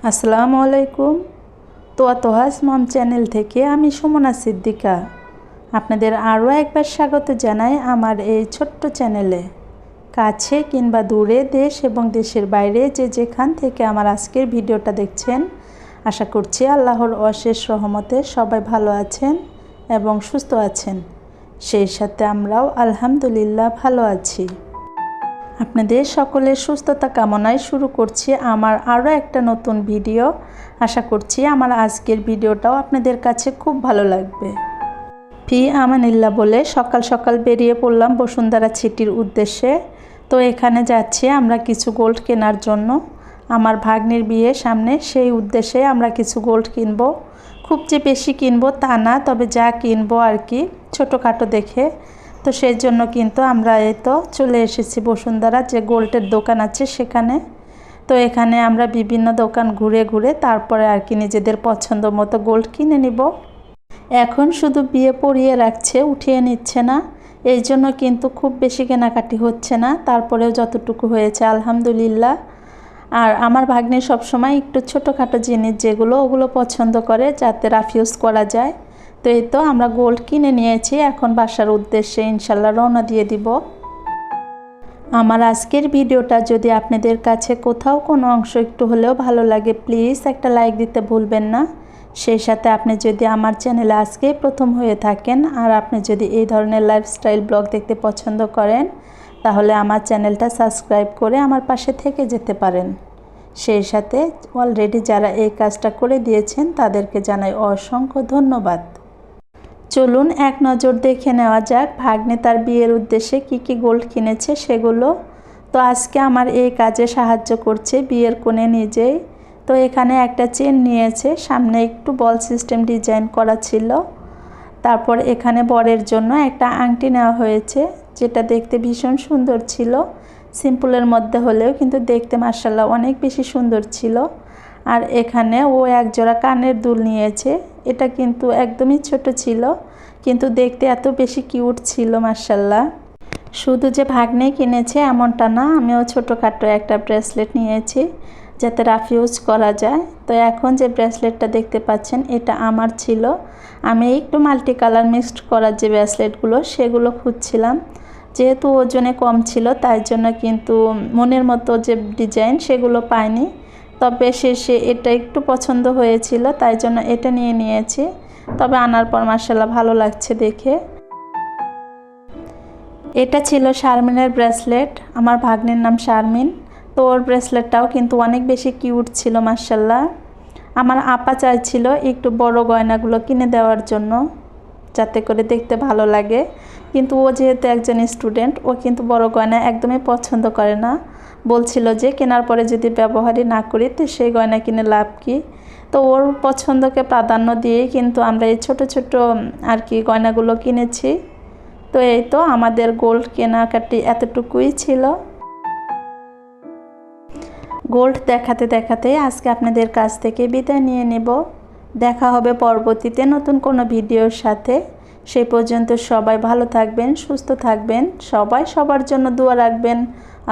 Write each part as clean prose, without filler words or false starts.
আসসালামু আলাইকুম। তোয়াজ মম চ্যানেল থেকে আমি সুমনা সিদ্দিকা আপনাদের আরও একবার স্বাগত জানাই আমার এই ছোট্ট চ্যানেলে। কাছে কিংবা দূরে, দেশ এবং দেশের বাইরে যে যেখান থেকে আমার আজকের ভিডিওটা দেখছেন, আশা করছি আল্লাহর অশেষ রহমতে সবাই ভালো আছেন এবং সুস্থ আছেন। সেই সাথে আমরাও আলহামদুলিল্লাহ ভালো আছি। আপনাদের সকলের সুস্থতা কামনায় শুরু করছি আমার আরও একটা নতুন ভিডিও। আশা করছি আমার আজকের ভিডিওটাও আপনাদের কাছে খুব ভালো লাগবে। ফি আমানিল্লাহ বলে সকাল সকাল বেরিয়ে পড়লাম বসুন্ধরা সিটির উদ্দেশ্যে। তো এখানে যাচ্ছি আমরা কিছু গোল্ড কেনার জন্য। আমার ভাগ্নির বিয়ে সামনে, সেই উদ্দেশ্যে আমরা কিছু গোল্ড কিনবো। খুব যে বেশি কিনবো তা না, তবে যা কিনবো আর কি ছোটোখাটো দেখে। তো সেই জন্য কিন্তু আমরা এই তো চলে এসেছি বসুন্ধরা যে গোল্ডের দোকান আছে সেখানে। তো এখানে আমরা বিভিন্ন দোকান ঘুরে ঘুরে তারপরে আর কি নিজেদের পছন্দ মতো গোল্ড কিনে নিব। এখন শুধু বিয়ে পরিয়ে রাখছে, উঠিয়ে নিচ্ছে না, এই জন্য কিন্তু খুব বেশি কেনাকাটি হচ্ছে না। তারপরেও যতটুকু হয়েছে আলহামদুলিল্লাহ। আর আমার ভাগ্নে সবসময় একটু ছোটোখাটো জিনিস যেগুলো ওগুলো পছন্দ করে, যাতে রাফিউজ করা যায়। তো এই তো আমরা গোল্ড কিনে নিয়েছি, এখন বাসার উদ্দেশ্যে ইনশাল্লাহ রওনা দিয়ে দিব। আমার আজকের ভিডিওটা যদি আপনাদের কাছে কোথাও কোনো অংশ একটু হলেও ভালো লাগে, প্লিজ একটা লাইক দিতে ভুলবেন না। সেই সাথে আপনি যদি আমার চ্যানেলে আজকেই প্রথম হয়ে থাকেন আর আপনি যদি এই ধরনের লাইফস্টাইল ব্লগ দেখতে পছন্দ করেন, তাহলে আমার চ্যানেলটা সাবস্ক্রাইব করে আমার পাশে থেকে যেতে পারেন। সেই সাথে অলরেডি যারা এই কাজটা করে দিয়েছেন তাদেরকে জানাই অসংখ্য ধন্যবাদ। চলুন এক নজর দেখে নেওয়া যাক ভাগ্নে তার বিয়ের উদ্দেশ্যে কি গোল্ড কিনেছে সেগুলো। তো আজকে আমার এই কাজে সাহায্য করছে বিয়ের কোণে নিজেই। তো এখানে একটা চেন নিয়েছে, সামনে একটু বল সিস্টেম ডিজাইন করা ছিল। তারপর এখানে বরের জন্য একটা আংটি নেওয়া হয়েছে, যেটা দেখতে ভীষণ সুন্দর ছিল। সিম্পলের মধ্যে হলেও কিন্তু দেখতে মাশাআল্লাহ অনেক বেশি সুন্দর ছিল। আর এখানে ও এক জোড়া কানের দুল নিয়েছে, এটা কিন্তু একদমই ছোট ছিল, কিন্তু দেখতে এত বেশি কিউট ছিল মাশাআল্লাহ। শুধু যে ভাগ্নেই কিনেছে এমনটা না, আমিও ছোটোখাটো একটা ব্রেসলেট নিয়েছি যাতে রাফিউজ করা যায়। তো এখন যে ব্রেসলেটটা দেখতে পাচ্ছেন এটা আমার ছিল। আমি একটু মাল্টি কালার মিক্সড করার যে ব্রেসলেটগুলো সেগুলো খুঁজছিলাম, যেহেতু ওজনে কম ছিল তাই জন্য কিন্তু মনের মতো যে ডিজাইন সেগুলো পাইনি। তবে শেষে এটা একটু পছন্দ হয়েছিল, তাই জন্য এটা নিয়ে নিয়েছি। তবে আনার পর মাশাআল্লাহ ভালো লাগছে দেখে। এটা ছিল শারমিনের ব্রেসলেট, আমার ভাগ্নের নাম শারমিন। তো ওর ব্রেসলেটটাও কিন্তু অনেক বেশি কিউট ছিল মাশাআল্লাহ। আমার আপা চাইছিল একটু বড় গয়নাগুলো কিনে দেওয়ার জন্য, যাতে করে দেখতে ভালো লাগে। কিন্তু ও যেহেতু একজন স্টুডেন্ট, ও কিন্তু বড় গয়না একদমই পছন্দ করে না। বলছিল যে কেনার পরে যদি ব্যবহারই না করি তো সেই গয়না কিনে লাভ কি। তো ওর পছন্দকে প্রাধান্য দিয়েই কিন্তু আমরা এই ছোট ছোট আর কি গয়নাগুলো কিনেছি। তো এই তো আমাদের গোল্ড কেনাকাটি এতটুকুই ছিল। গোল্ড দেখাতে দেখাতে আজকে আপনাদের কাছ থেকে বিদায় নিয়ে নেব। দেখা হবে পরবর্তীতে নতুন কোনো ভিডিওর সাথে। সেই পর্যন্ত সবাই ভালো থাকবেন, সুস্থ থাকবেন, সবাই সবার জন্য দোয়া রাখবেন।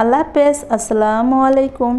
আল্লাহ হাফেজ। আসসালামু আলাইকুম।